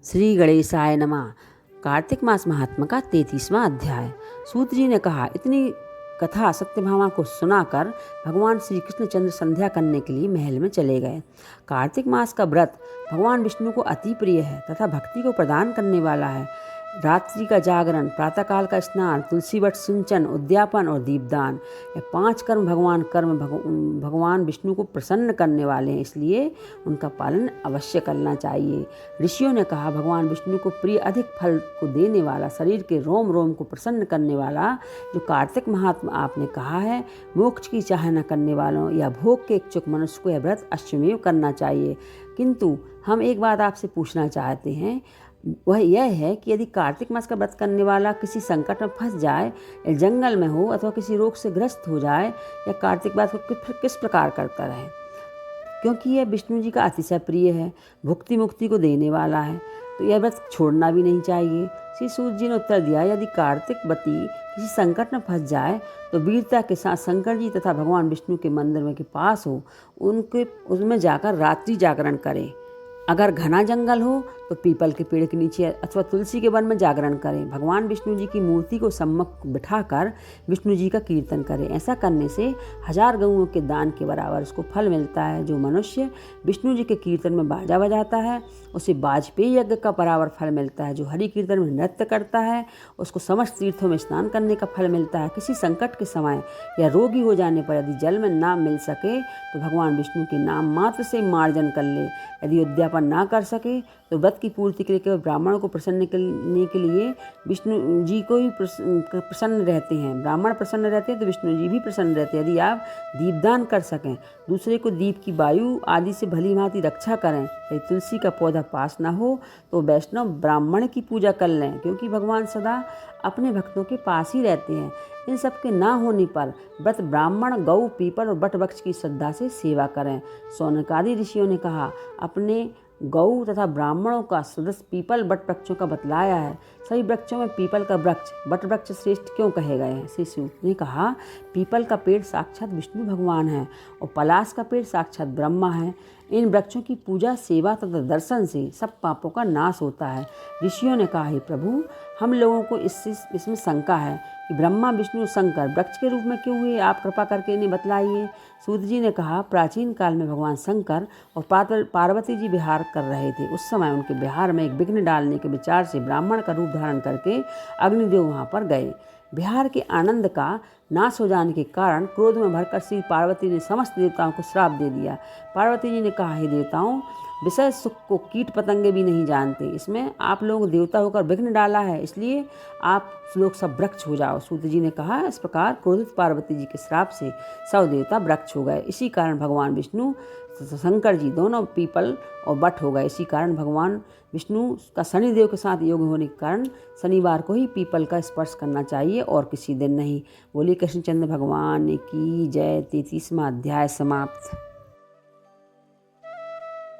श्री गणेशाय नमः। कार्तिक मास महात्मा का 33वां अध्याय। सूत जी ने कहा, इतनी कथा सत्यभामा को सुनाकर भगवान श्री कृष्ण चंद्र संध्या करने के लिए महल में चले गए। कार्तिक मास का व्रत भगवान विष्णु को अति प्रिय है तथा भक्ति को प्रदान करने वाला है। रात्रि का जागरण, प्रातःकाल का स्नान, तुलसी वट सिंचन, उद्यापन और दीपदान, ये 5 भगवान विष्णु को प्रसन्न करने वाले हैं, इसलिए उनका पालन अवश्य करना चाहिए। ऋषियों ने कहा, भगवान विष्णु को प्रिय अधिक फल को देने वाला, शरीर के रोम रोम को प्रसन्न करने वाला जो कार्तिक महात्मा आपने कहा है, मोक्ष की चाह न करने वालों या भोग के इच्छुक मनुष्य को यह व्रत अश्वमेव करना चाहिए। किंतु हम एक बात आपसे पूछना चाहते हैं, वह यह है कि यदि कार्तिक मास का व्रत करने वाला किसी संकट में फंस जाए या जंगल में हो अथवा किसी रोग से ग्रस्त हो जाए या कार्तिक मास को किस प्रकार करता रहे, क्योंकि यह विष्णु जी का अतिशय प्रिय है, भुक्ति मुक्ति को देने वाला है, तो यह व्रत छोड़ना भी नहीं चाहिए। श्री सूत जी ने उत्तर दिया, यदि कार्तिक वती किसी संकट में फंस जाए तो वीरता के साथ शंकर जी तथा भगवान विष्णु के मंदिर में के पास हो उसमें जाकर रात्रि जागरण करे। अगर घना जंगल हो तो पीपल के पेड़ के नीचे अथवा तुलसी के वन में जागरण करें। भगवान विष्णु जी की मूर्ति को सम्मुख बिठाकर विष्णु जी का कीर्तन करें। ऐसा करने से 1000 गऊओं के दान के बराबर उसको फल मिलता है। जो मनुष्य विष्णु जी के कीर्तन में बाजा बजाता है उसे वाजपेयी यज्ञ का बराबर फल मिलता है। जो हरि कीर्तन में नृत्य करता है उसको समस्त तीर्थों में स्नान करने का फल मिलता है। किसी संकट के समय या रोगी हो जाने पर यदि जल में नाम मिल सके तो भगवान विष्णु के नाम मात्र से मार्जन कर ले। यदि उद्यापन ना कर सके तो व्रत की पूर्ति के लिए केवल ब्राह्मणों को प्रसन्न करने के लिए विष्णु जी को ही प्रसन्न रहते हैं। ब्राह्मण प्रसन्न रहते हैं तो विष्णु जी भी प्रसन्न रहते हैं। यदि आप दीपदान कर सकें, दूसरे को दीप की वायु आदि से भली भांति रक्षा करें, यदि तुलसी का पौधा पास ना हो तो वैष्णव ब्राह्मण की पूजा कर लें, क्योंकि भगवान सदा अपने भक्तों के पास ही रहते हैं। इन सब के ना होने पर व्रत ब्राह्मण, गौ, पीपल और बट वृक्ष की श्रद्धा से सेवा करें। शौनकादि ऋषियों ने कहा, अपने गौ तथा ब्राह्मणों का सदस्य पीपल बट वृक्षों का बतलाया है। सभी वृक्षों में पीपल का वृक्ष बट वृक्ष श्रेष्ठ क्यों कहे गए हैं? श्री सूत ने कहा, पीपल का पेड़ साक्षात विष्णु भगवान है और पलाश का पेड़ साक्षात ब्रह्मा है। इन वृक्षों की पूजा, सेवा तथा दर्शन से सब पापों का नाश होता है। ऋषियों ने कहा, हे प्रभु, हम लोगों को इसमें शंका है कि ब्रह्मा, विष्णु, शंकर वृक्ष के रूप में क्यों हुए? आप कृपा करके इन्हें बतलाइए। सूत जी ने कहा, प्राचीन काल में भगवान शंकर और पार्वती जी विहार कर रहे थे। उस समय उनके विहार में एक विघ्न डालने के विचार से ब्राह्मण का रूप धारण करके अग्निदेव वहाँ पर गए। विहार के आनंद का नाश हो जाने के कारण क्रोध में भरकर श्री पार्वती ने समस्त देवताओं को श्राप दे दिया। पार्वती जी ने कहा, हे देवताओं, विषय सुख को कीट पतंगे भी नहीं जानते, इसमें आप लोग देवता होकर विघ्न डाला है, इसलिए आप लोग सब वृक्ष हो जाओ। सूत जी ने कहा, इस प्रकार क्रोधित पार्वती जी के श्राप से सब देवता वृक्ष हो गए। इसी कारण भगवान विष्णु शंकर जी दोनों पीपल और बट हो गए। इसी कारण भगवान विष्णु का शनिदेव के साथ योग होने के कारण शनिवार को ही पीपल का स्पर्श करना चाहिए और किसी दिन नहीं। बोलिए कृष्णचंद्र भगवान की जय। 33वां अध्याय समाप्त।